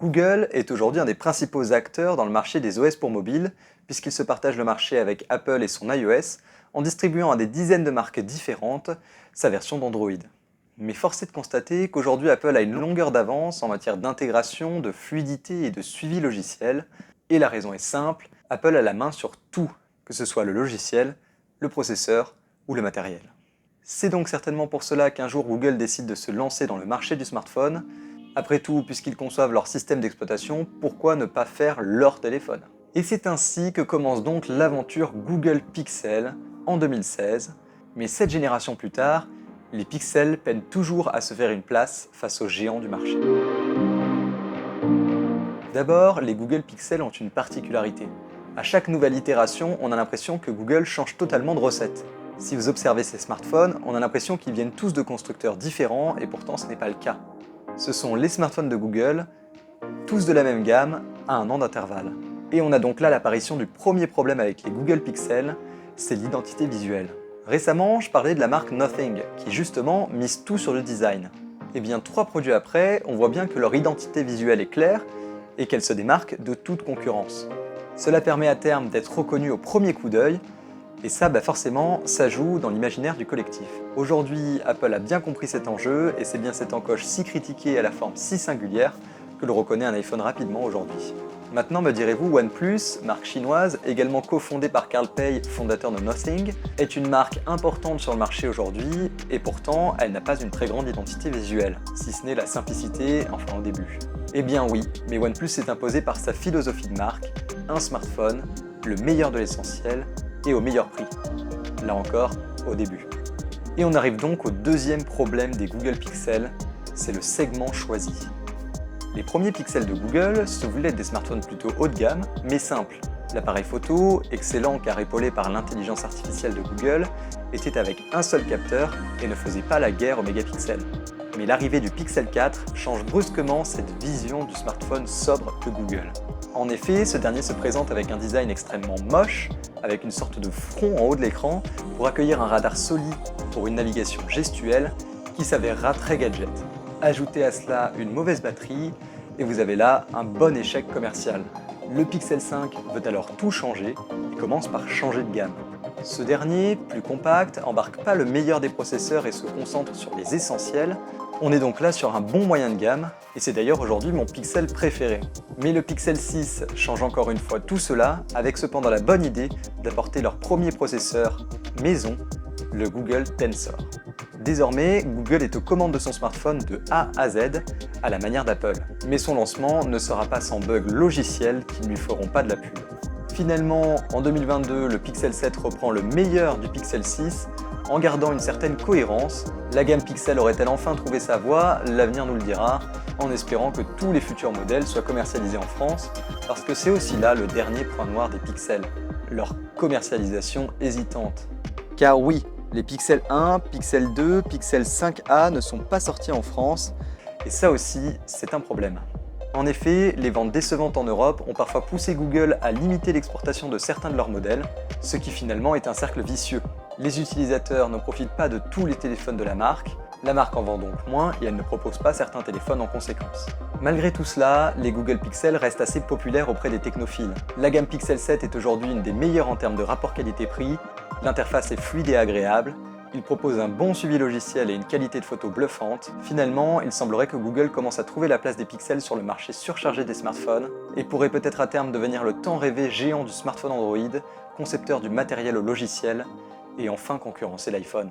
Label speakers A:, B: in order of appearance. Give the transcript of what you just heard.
A: Google est aujourd'hui un des principaux acteurs dans le marché des OS pour mobile, puisqu'il se partage le marché avec Apple et son iOS, en distribuant à des dizaines de marques différentes sa version d'Android. Mais force est de constater qu'aujourd'hui Apple a une longueur d'avance en matière d'intégration, de fluidité et de suivi logiciel, et la raison est simple, Apple a la main sur tout, que ce soit le logiciel, le processeur ou le matériel. C'est donc certainement pour cela qu'un jour Google décide de se lancer dans le marché du smartphone. Après tout, puisqu'ils conçoivent leur système d'exploitation, pourquoi ne pas faire leur téléphone? Et c'est ainsi que commence donc l'aventure Google Pixel en 2016. Mais 7 générations plus tard, les pixels peinent toujours à se faire une place face aux géants du marché. D'abord, les Google Pixel ont une particularité. À chaque nouvelle itération, on a l'impression que Google change totalement de recette. Si vous observez ces smartphones, on a l'impression qu'ils viennent tous de constructeurs différents et pourtant ce n'est pas le cas. Ce sont les smartphones de Google, tous de la même gamme, à un an d'intervalle. Et on a donc là l'apparition du premier problème avec les Google Pixel, c'est l'identité visuelle. Récemment, je parlais de la marque Nothing, qui justement mise tout sur le design. Et bien 3 produits après, on voit bien que leur identité visuelle est claire et qu'elle se démarque de toute concurrence. Cela permet à terme d'être reconnu au premier coup d'œil, et ça, forcément, ça joue dans l'imaginaire du collectif. Aujourd'hui, Apple a bien compris cet enjeu, et c'est bien cette encoche si critiquée à la forme si singulière que l'on reconnaît un iPhone rapidement aujourd'hui. Maintenant, me direz-vous, OnePlus, marque chinoise, également cofondée par Carl Pei, fondateur de Nothing, est une marque importante sur le marché aujourd'hui, et pourtant, elle n'a pas une très grande identité visuelle, si ce n'est la simplicité, enfin au début. Eh bien oui, mais OnePlus s'est imposé par sa philosophie de marque, un smartphone, le meilleur de l'essentiel, et au meilleur prix. Là encore, au début. Et on arrive donc au deuxième problème des Google Pixel, c'est le segment choisi. Les premiers pixels de Google se voulaient être des smartphones plutôt haut de gamme, mais simples. L'appareil photo, excellent car épaulé par l'intelligence artificielle de Google, était avec un seul capteur et ne faisait pas la guerre aux mégapixels. Mais l'arrivée du Pixel 4 change brusquement cette vision du smartphone sobre de Google. En effet, ce dernier se présente avec un design extrêmement moche, avec une sorte de front en haut de l'écran pour accueillir un radar solide pour une navigation gestuelle qui s'avérera très gadget. Ajoutez à cela une mauvaise batterie et vous avez là un bon échec commercial. Le Pixel 5 veut alors tout changer et commence par changer de gamme. Ce dernier, plus compact, embarque pas le meilleur des processeurs et se concentre sur les essentiels. On est donc là sur un bon moyen de gamme, et c'est d'ailleurs aujourd'hui mon Pixel préféré. Mais le Pixel 6 change encore une fois tout cela, avec cependant la bonne idée d'apporter leur premier processeur maison, le Google Tensor. Désormais, Google est aux commandes de son smartphone de A à Z, à la manière d'Apple. Mais son lancement ne sera pas sans bugs logiciels qui ne lui feront pas de la pub. Finalement, en 2022, le Pixel 7 reprend le meilleur du Pixel 6 en gardant une certaine cohérence. La gamme Pixel aurait-elle enfin trouvé sa voie? L'avenir nous le dira, en espérant que tous les futurs modèles soient commercialisés en France, parce que c'est aussi là le dernier point noir des Pixels, leur commercialisation hésitante. Car oui, les Pixel 1, Pixel 2, Pixel 5a ne sont pas sortis en France, et ça aussi, c'est un problème. En effet, les ventes décevantes en Europe ont parfois poussé Google à limiter l'exportation de certains de leurs modèles, ce qui finalement est un cercle vicieux. Les utilisateurs ne profitent pas de tous les téléphones de la marque en vend donc moins et elle ne propose pas certains téléphones en conséquence. Malgré tout cela, les Google Pixel restent assez populaires auprès des technophiles. La gamme Pixel 7 est aujourd'hui une des meilleures en termes de rapport qualité-prix, l'interface est fluide et agréable, il propose un bon suivi logiciel et une qualité de photo bluffante. Finalement, il semblerait que Google commence à trouver la place des pixels sur le marché surchargé des smartphones et pourrait peut-être à terme devenir le tant rêvé géant du smartphone Android, concepteur du matériel au logiciel et enfin concurrencer l'iPhone.